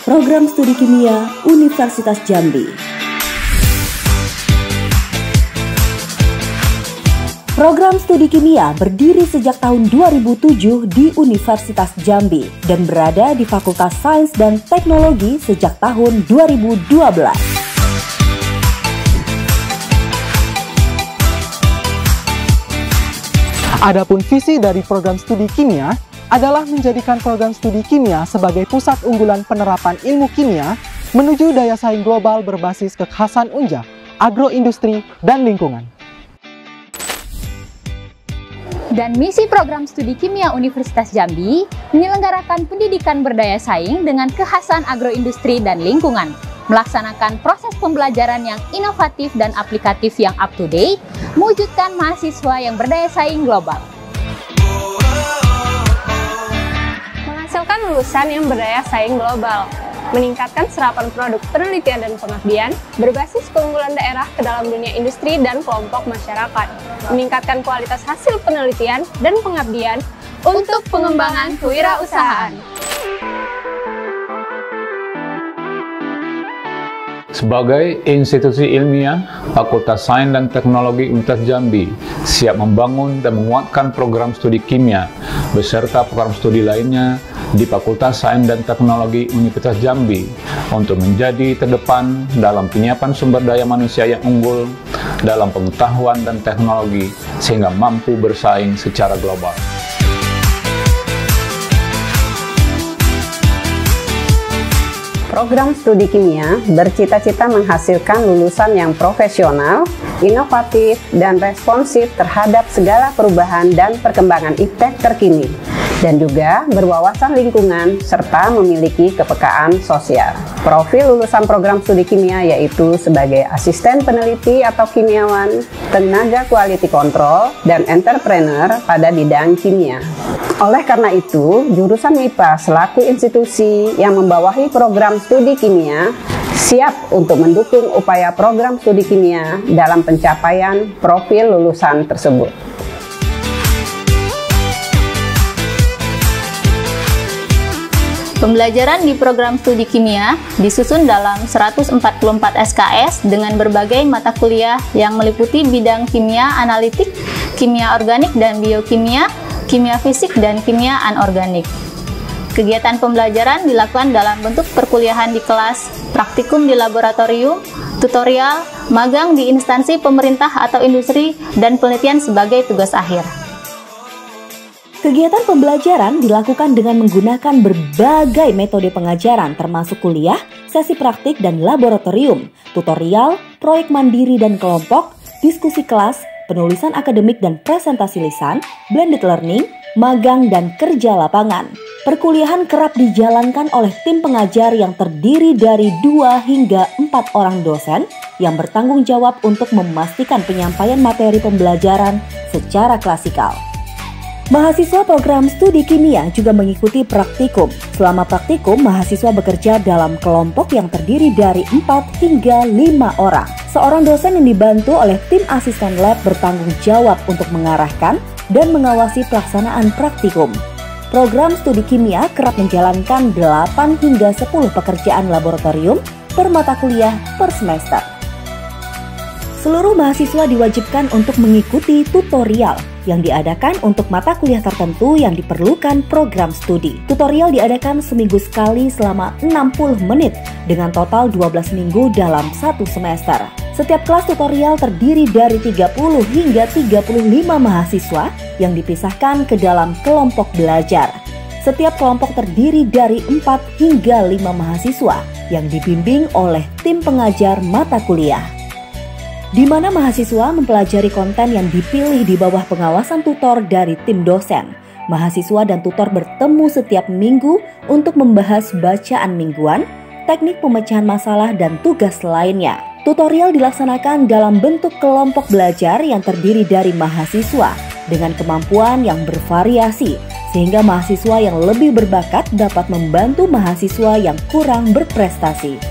Program Studi Kimia Universitas Jambi. Program Studi Kimia berdiri sejak tahun 2007 di Universitas Jambi dan berada di Fakultas Sains dan Teknologi sejak tahun 2012. Adapun visi dari program studi kimia adalah menjadikan program studi kimia sebagai pusat unggulan penerapan ilmu kimia menuju daya saing global berbasis kekhasan Unja, agroindustri, dan lingkungan. Dan misi program studi kimia Universitas Jambi menyelenggarakan pendidikan berdaya saing dengan kekhasan agroindustri dan lingkungan, melaksanakan proses pembelajaran yang inovatif dan aplikatif yang up to date, mewujudkan mahasiswa yang berdaya saing global. Menghasilkan lulusan yang berdaya saing global, meningkatkan serapan produk penelitian dan pengabdian berbasis keunggulan daerah ke dalam dunia industri dan kelompok masyarakat, meningkatkan kualitas hasil penelitian dan pengabdian untuk pengembangan kewirausahaan. Sebagai institusi ilmiah, Fakultas Sains dan Teknologi Universitas Jambi siap membangun dan menguatkan program studi kimia beserta program studi lainnya di Fakultas Sains dan Teknologi Universitas Jambi untuk menjadi terdepan dalam penyiapan sumber daya manusia yang unggul dalam pengetahuan dan teknologi sehingga mampu bersaing secara global. Program studi kimia bercita-cita menghasilkan lulusan yang profesional, inovatif, dan responsif terhadap segala perubahan dan perkembangan iptek terkini, dan juga berwawasan lingkungan serta memiliki kepekaan sosial. Profil lulusan program studi kimia yaitu sebagai asisten peneliti atau kimiawan, tenaga quality control, dan entrepreneur pada bidang kimia. Oleh karena itu, jurusan MIPA selaku institusi yang membawahi program studi kimia siap untuk mendukung upaya program studi kimia dalam pencapaian profil lulusan tersebut. Pembelajaran di program studi kimia disusun dalam 144 SKS dengan berbagai mata kuliah yang meliputi bidang kimia analitik, kimia organik dan biokimia, kimia fisik, dan kimia anorganik. Kegiatan pembelajaran dilakukan dalam bentuk perkuliahan di kelas, praktikum di laboratorium, tutorial, magang di instansi pemerintah atau industri, dan penelitian sebagai tugas akhir. Kegiatan pembelajaran dilakukan dengan menggunakan berbagai metode pengajaran termasuk kuliah, sesi praktik dan laboratorium, tutorial, proyek mandiri dan kelompok, diskusi kelas, penulisan akademik dan presentasi lisan, blended learning, magang dan kerja lapangan. Perkuliahan kerap dijalankan oleh tim pengajar yang terdiri dari 2 hingga 4 orang dosen yang bertanggung jawab untuk memastikan penyampaian materi pembelajaran secara klasikal. Mahasiswa program studi kimia juga mengikuti praktikum. Selama praktikum, mahasiswa bekerja dalam kelompok yang terdiri dari 4 hingga 5 orang. Seorang dosen yang dibantu oleh tim asisten lab bertanggung jawab untuk mengarahkan dan mengawasi pelaksanaan praktikum. Program studi kimia kerap menjalankan 8 hingga 10 pekerjaan laboratorium per mata kuliah per semester. Seluruh mahasiswa diwajibkan untuk mengikuti tutorial yang diadakan untuk mata kuliah tertentu yang diperlukan program studi. Tutorial diadakan seminggu sekali selama 60 menit dengan total 12 minggu dalam 1 semester. Setiap kelas tutorial terdiri dari 30 hingga 35 mahasiswa yang dipisahkan ke dalam kelompok belajar. Setiap kelompok terdiri dari 4 hingga 5 mahasiswa yang dibimbing oleh tim pengajar mata kuliah, di mana mahasiswa mempelajari konten yang dipilih di bawah pengawasan tutor dari tim dosen. Mahasiswa dan tutor bertemu setiap minggu untuk membahas bacaan mingguan, teknik pemecahan masalah, dan tugas lainnya. Tutorial dilaksanakan dalam bentuk kelompok belajar yang terdiri dari mahasiswa dengan kemampuan yang bervariasi, sehingga mahasiswa yang lebih berbakat dapat membantu mahasiswa yang kurang berprestasi.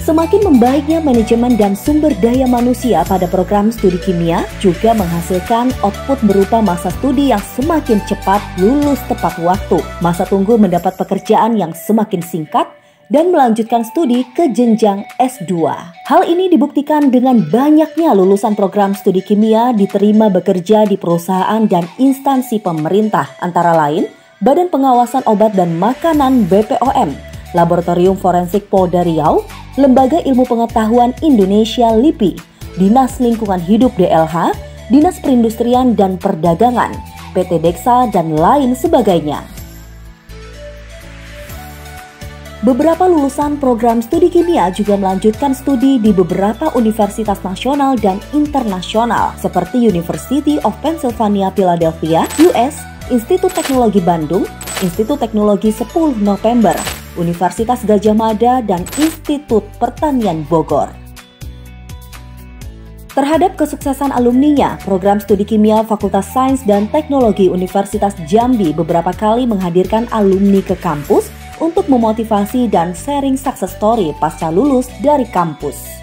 Semakin membaiknya manajemen dan sumber daya manusia pada program studi kimia juga menghasilkan output berupa masa studi yang semakin cepat lulus tepat waktu, masa tunggu mendapat pekerjaan yang semakin singkat, dan melanjutkan studi ke jenjang S2. Hal ini dibuktikan dengan banyaknya lulusan program studi kimia diterima bekerja di perusahaan dan instansi pemerintah, antara lain Badan Pengawasan Obat dan Makanan BPOM, Laboratorium Forensik Polda Riau, Lembaga Ilmu Pengetahuan Indonesia LIPI, Dinas Lingkungan Hidup DLH, Dinas Perindustrian dan Perdagangan, PT Deksa, dan lain sebagainya. Beberapa lulusan program studi kimia juga melanjutkan studi di beberapa universitas nasional dan internasional seperti University of Pennsylvania Philadelphia, US, Institut Teknologi Bandung, Institut Teknologi 10 November, Universitas Gadjah Mada, dan Institut Pertanian Bogor. Terhadap kesuksesan alumninya, program studi kimia Fakultas Sains dan Teknologi Universitas Jambi beberapa kali menghadirkan alumni ke kampus untuk memotivasi dan sharing success story pasca lulus dari kampus.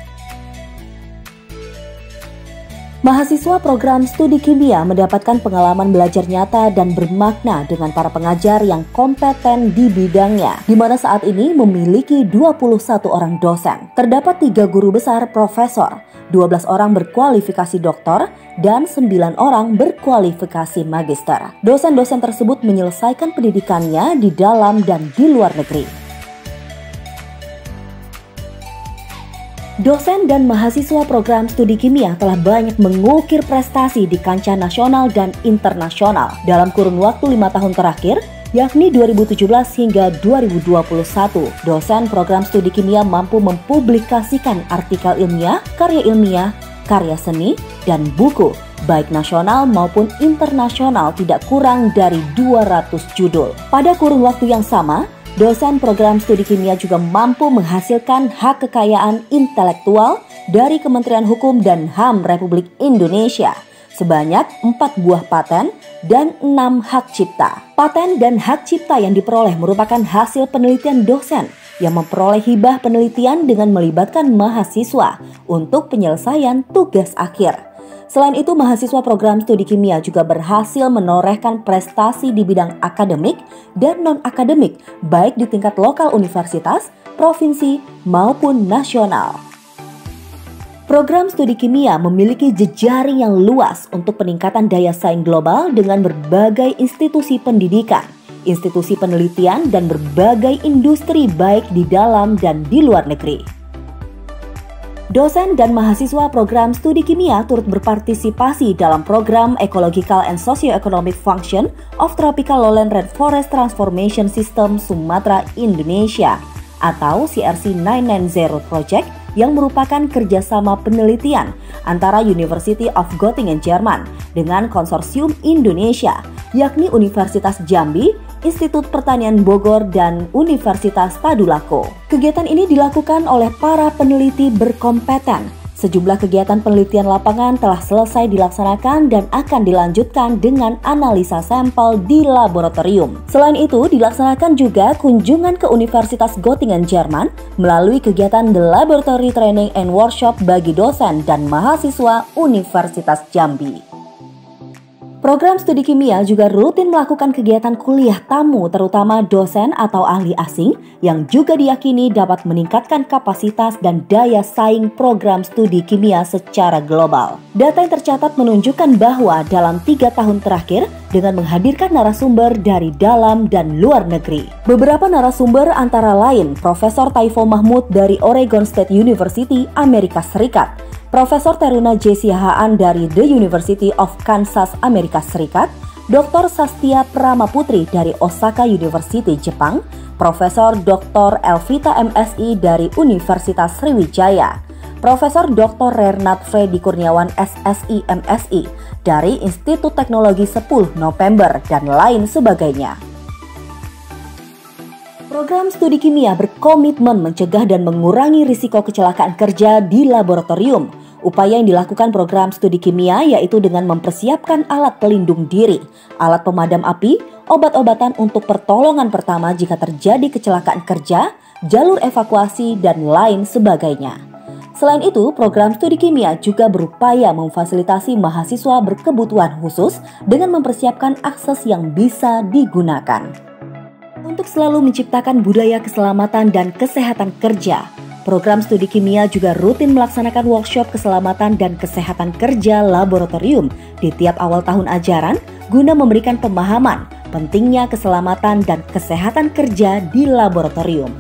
Mahasiswa program studi kimia mendapatkan pengalaman belajar nyata dan bermakna dengan para pengajar yang kompeten di bidangnya, di mana saat ini memiliki 21 orang dosen. Terdapat 3 guru besar profesor, 12 orang berkualifikasi doktor, dan 9 orang berkualifikasi magister. Dosen-dosen tersebut menyelesaikan pendidikannya di dalam dan di luar negeri. Dosen dan mahasiswa program studi kimia telah banyak mengukir prestasi di kancah nasional dan internasional dalam kurun waktu 5 tahun terakhir, yakni 2017 hingga 2021. Dosen program studi kimia mampu mempublikasikan artikel ilmiah, karya seni, dan buku, baik nasional maupun internasional tidak kurang dari 200 judul. Pada kurun waktu yang sama, dosen program studi kimia juga mampu menghasilkan hak kekayaan intelektual dari Kementerian Hukum dan HAM Republik Indonesia sebanyak 4 buah paten dan 6 hak cipta. Paten dan hak cipta yang diperoleh merupakan hasil penelitian dosen yang memperoleh hibah penelitian dengan melibatkan mahasiswa untuk penyelesaian tugas akhir. Selain itu, mahasiswa program studi kimia juga berhasil menorehkan prestasi di bidang akademik dan non-akademik, baik di tingkat lokal universitas, provinsi, maupun nasional. Program studi kimia memiliki jejaring yang luas untuk peningkatan daya saing global dengan berbagai institusi pendidikan, institusi penelitian, dan berbagai industri baik di dalam dan di luar negeri. Dosen dan mahasiswa program studi kimia turut berpartisipasi dalam program Ecological and Socio-Economic Function of Tropical Lowland Rainforest Transformation System Sumatera Indonesia atau CRC 990 Project yang merupakan kerjasama penelitian antara University of Göttingen Jerman dengan Konsorsium Indonesia, yakni Universitas Jambi, Institut Pertanian Bogor, dan Universitas Tadulako. Kegiatan ini dilakukan oleh para peneliti berkompeten. Sejumlah kegiatan penelitian lapangan telah selesai dilaksanakan dan akan dilanjutkan dengan analisa sampel di laboratorium. Selain itu, dilaksanakan juga kunjungan ke Universitas Göttingen Jerman melalui kegiatan The Laboratory Training and Workshop bagi dosen dan mahasiswa Universitas Jambi. Program studi kimia juga rutin melakukan kegiatan kuliah tamu terutama dosen atau ahli asing yang juga diyakini dapat meningkatkan kapasitas dan daya saing program studi kimia secara global. Data yang tercatat menunjukkan bahwa dalam 3 tahun terakhir dengan menghadirkan narasumber dari dalam dan luar negeri. Beberapa narasumber antara lain Profesor Taifo Mahmud dari Oregon State University, Amerika Serikat, Profesor Teruna J. Siahaan dari The University of Kansas, Amerika Serikat, Dr. Sastia Pramaputri dari Osaka University, Jepang, Profesor Dr. Elvita MSI dari Universitas Sriwijaya, Profesor Dr. Renat Freddy Kurniawan SSI MSI dari Institut Teknologi 10 November, dan lain sebagainya. Program studi kimia berkomitmen mencegah dan mengurangi risiko kecelakaan kerja di laboratorium. Upaya yang dilakukan program studi kimia yaitu dengan mempersiapkan alat pelindung diri, alat pemadam api, obat-obatan untuk pertolongan pertama jika terjadi kecelakaan kerja, jalur evakuasi, dan lain sebagainya. Selain itu, program studi kimia juga berupaya memfasilitasi mahasiswa berkebutuhan khusus dengan mempersiapkan akses yang bisa digunakan. Untuk selalu menciptakan budaya keselamatan dan kesehatan kerja, program studi kimia juga rutin melaksanakan workshop keselamatan dan kesehatan kerja laboratorium di tiap awal tahun ajaran guna memberikan pemahaman pentingnya keselamatan dan kesehatan kerja di laboratorium.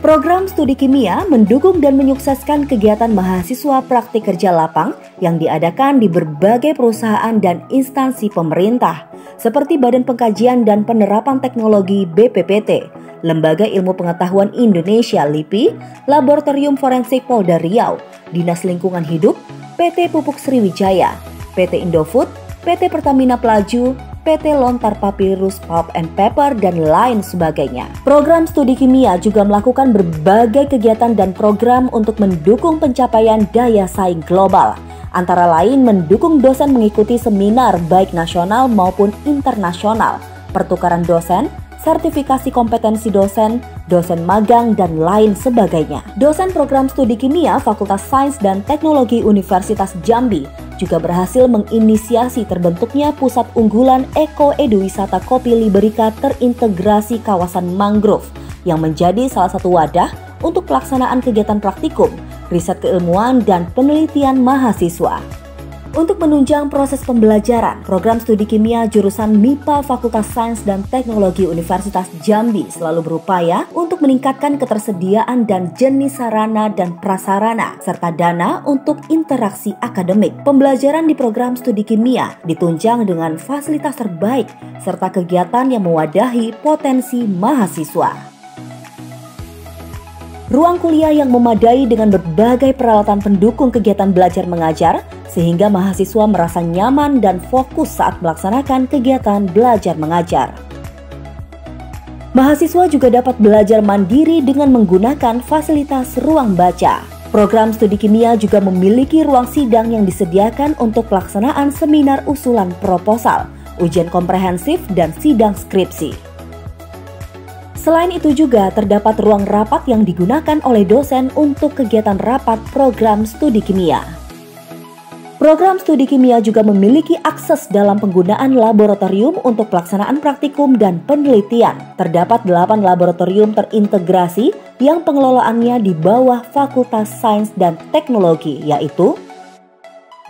Program studi kimia mendukung dan menyukseskan kegiatan mahasiswa praktik kerja lapang yang diadakan di berbagai perusahaan dan instansi pemerintah, seperti Badan Pengkajian dan Penerapan Teknologi BPPT, Lembaga Ilmu Pengetahuan Indonesia LIPI, Laboratorium Forensik Polda Riau, Dinas Lingkungan Hidup, PT Pupuk Sriwijaya, PT Indofood, PT Pertamina Pelaju, PT Lontar Papyrus Pulp and Paper, dan lain sebagainya. Program studi kimia juga melakukan berbagai kegiatan dan program untuk mendukung pencapaian daya saing global. Antara lain mendukung dosen mengikuti seminar baik nasional maupun internasional, pertukaran dosen, sertifikasi kompetensi dosen, dosen magang, dan lain sebagainya. Dosen program studi kimia Fakultas Sains dan Teknologi Universitas Jambi juga berhasil menginisiasi terbentuknya Pusat Unggulan Eko-Eduwisata Kopi Liberika terintegrasi kawasan mangrove yang menjadi salah satu wadah untuk pelaksanaan kegiatan praktikum, riset keilmuan, dan penelitian mahasiswa. Untuk menunjang proses pembelajaran, program studi kimia jurusan MIPA Fakultas Sains dan Teknologi Universitas Jambi selalu berupaya untuk meningkatkan ketersediaan dan jenis sarana dan prasarana, serta dana untuk interaksi akademik. Pembelajaran di program studi kimia ditunjang dengan fasilitas terbaik, serta kegiatan yang mewadahi potensi mahasiswa. Ruang kuliah yang memadai dengan berbagai peralatan pendukung kegiatan belajar mengajar, sehingga mahasiswa merasa nyaman dan fokus saat melaksanakan kegiatan belajar mengajar. Mahasiswa juga dapat belajar mandiri dengan menggunakan fasilitas ruang baca. Program studi kimia juga memiliki ruang sidang yang disediakan untuk pelaksanaan seminar usulan proposal, ujian komprehensif, dan sidang skripsi. Selain itu juga terdapat ruang rapat yang digunakan oleh dosen untuk kegiatan rapat program studi kimia. Program studi kimia juga memiliki akses dalam penggunaan laboratorium untuk pelaksanaan praktikum dan penelitian. Terdapat 8 laboratorium terintegrasi yang pengelolaannya di bawah Fakultas Sains dan Teknologi, yaitu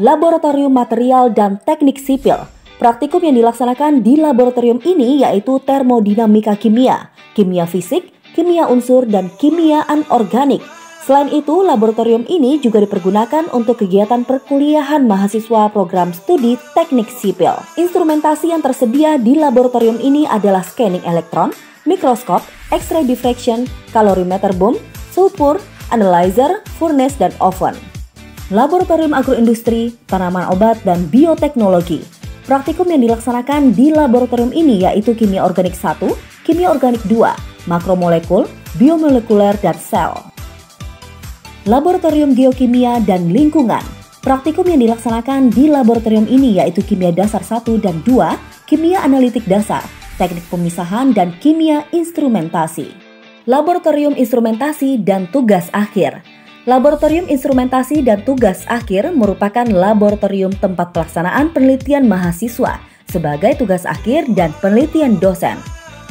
Laboratorium Material dan Teknik Sipil. Praktikum yang dilaksanakan di laboratorium ini yaitu termodinamika kimia, kimia fisik, kimia unsur, dan kimia anorganik. Selain itu, laboratorium ini juga dipergunakan untuk kegiatan perkuliahan mahasiswa program studi teknik sipil. Instrumentasi yang tersedia di laboratorium ini adalah scanning elektron, mikroskop, X-ray diffraction, kalorimeter boom, sulfur, analyzer, furnace, dan oven. Laboratorium agroindustri, tanaman obat, dan bioteknologi. Praktikum yang dilaksanakan di laboratorium ini yaitu kimia organik 1, kimia organik 2, makromolekul, biomolekuler, dan sel. Laboratorium geokimia dan lingkungan. Praktikum yang dilaksanakan di laboratorium ini yaitu kimia dasar 1 dan 2, kimia analitik dasar, teknik pemisahan, dan kimia instrumentasi. Laboratorium instrumentasi dan tugas akhir. Laboratorium instrumentasi dan tugas akhir merupakan laboratorium tempat pelaksanaan penelitian mahasiswa sebagai tugas akhir dan penelitian dosen.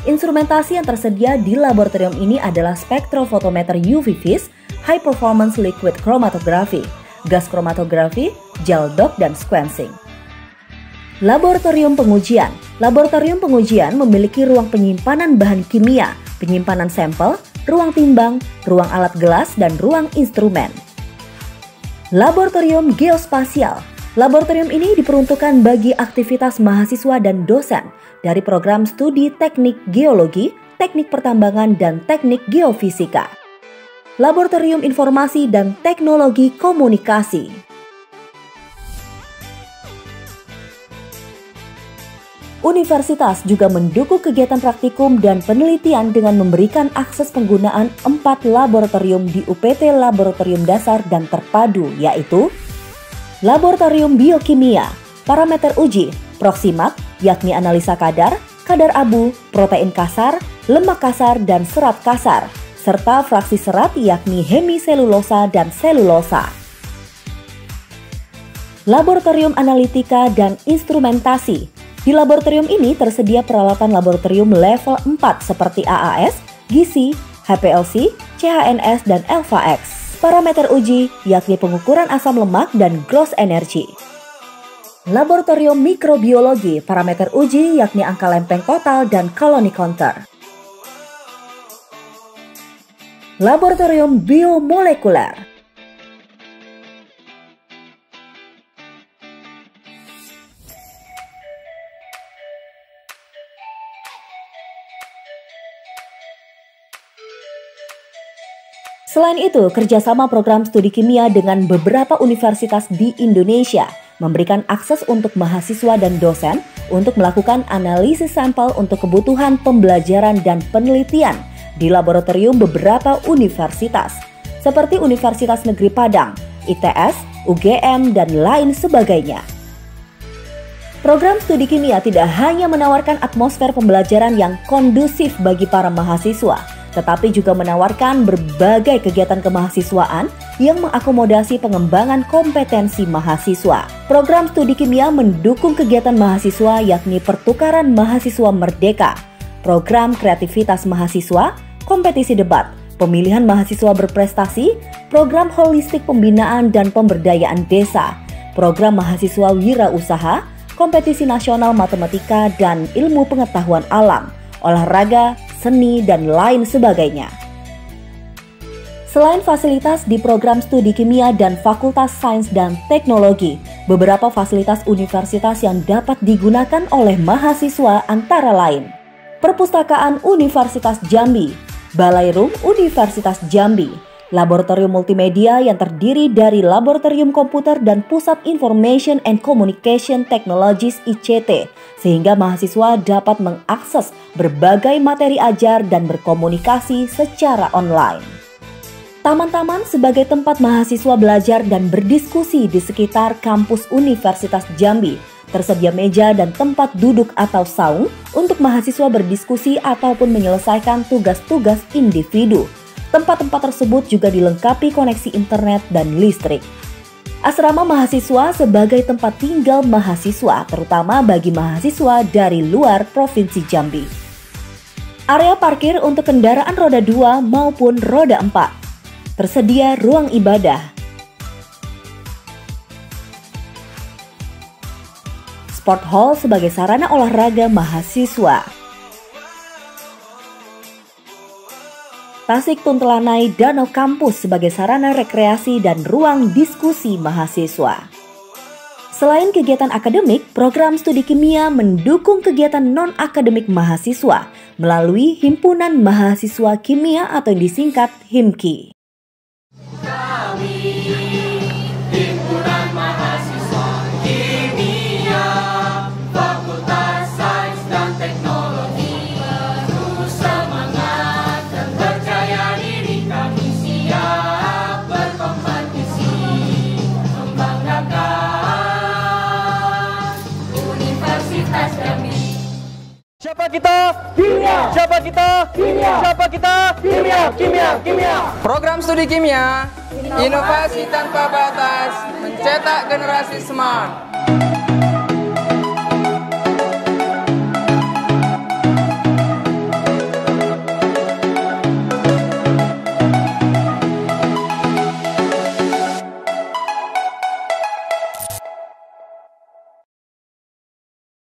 Instrumentasi yang tersedia di laboratorium ini adalah spektrofotometer UV vis, high performance liquid chromatography, gas chromatography, gel dot, dan sequencing. Laboratorium pengujian. Laboratorium pengujian memiliki ruang penyimpanan bahan kimia, penyimpanan sampel, ruang timbang, ruang alat gelas, dan ruang instrumen. Laboratorium geospasial. Laboratorium ini diperuntukkan bagi aktivitas mahasiswa dan dosen dari program studi teknik geologi, teknik pertambangan, dan teknik geofisika. Laboratorium informasi dan teknologi komunikasi. Universitas juga mendukung kegiatan praktikum dan penelitian dengan memberikan akses penggunaan 4 laboratorium di UPT Laboratorium Dasar dan Terpadu, yaitu Laboratorium Biokimia, parameter uji, proximat, yakni analisa kadar, kadar abu, protein kasar, lemak kasar dan serat kasar, serta fraksi serat yakni hemiselulosa dan selulosa. Laboratorium analitika dan instrumentasi. Di laboratorium ini tersedia peralatan laboratorium level 4 seperti AAS, GC, HPLC, CHNS, dan ELVA-X. Parameter uji yakni pengukuran asam lemak dan gross energy. Laboratorium mikrobiologi, parameter uji yakni angka lempeng total dan colony counter. Laboratorium biomolekuler. Selain itu, kerjasama program studi kimia dengan beberapa universitas di Indonesia memberikan akses untuk mahasiswa dan dosen untuk melakukan analisis sampel untuk kebutuhan pembelajaran dan penelitian di laboratorium beberapa universitas, seperti Universitas Negeri Padang, ITS, UGM, dan lain sebagainya. Program studi kimia tidak hanya menawarkan atmosfer pembelajaran yang kondusif bagi para mahasiswa, tetapi juga menawarkan berbagai kegiatan kemahasiswaan yang mengakomodasi pengembangan kompetensi mahasiswa. Program studi kimia mendukung kegiatan mahasiswa yakni pertukaran mahasiswa merdeka, program kreativitas mahasiswa, kompetisi debat, pemilihan mahasiswa berprestasi, program holistik pembinaan dan pemberdayaan desa, program mahasiswa wirausaha, kompetisi nasional matematika dan ilmu pengetahuan alam, olahraga, seni, dan lain sebagainya. Selain fasilitas di program studi kimia dan Fakultas Sains dan Teknologi, beberapa fasilitas universitas yang dapat digunakan oleh mahasiswa antara lain: Perpustakaan Universitas Jambi, Balai Rum Universitas Jambi, Laboratorium Multimedia yang terdiri dari Laboratorium Komputer dan Pusat Information and Communication Technologies ICT, sehingga mahasiswa dapat mengakses berbagai materi ajar dan berkomunikasi secara online. Taman-taman sebagai tempat mahasiswa belajar dan berdiskusi di sekitar kampus Universitas Jambi. Tersedia meja dan tempat duduk atau saung untuk mahasiswa berdiskusi ataupun menyelesaikan tugas-tugas individu. Tempat-tempat tersebut juga dilengkapi koneksi internet dan listrik. Asrama mahasiswa sebagai tempat tinggal mahasiswa, terutama bagi mahasiswa dari luar Provinsi Jambi. Area parkir untuk kendaraan roda 2 maupun roda 4. Tersedia ruang ibadah. Sport hall sebagai sarana olahraga mahasiswa. Tasik Tuntelanai Danau Kampus sebagai sarana rekreasi dan ruang diskusi mahasiswa. Selain kegiatan akademik, program studi kimia mendukung kegiatan non-akademik mahasiswa melalui Himpunan Mahasiswa Kimia atau yang disingkat HIMKI. Himpunan Mahasiswa Kimia, Fakultas Sains dan Teknologi, terus semangat dan percaya diri, kami siap berkompetisi, membanggakan Universitas Jambi. Siapa kita? Kimia. Siapa kita? Kimia. Siapa kita? Kimia. Kimia. Kimia. Program studi kimia, inovasi tanpa batas, mencetak generasi smart.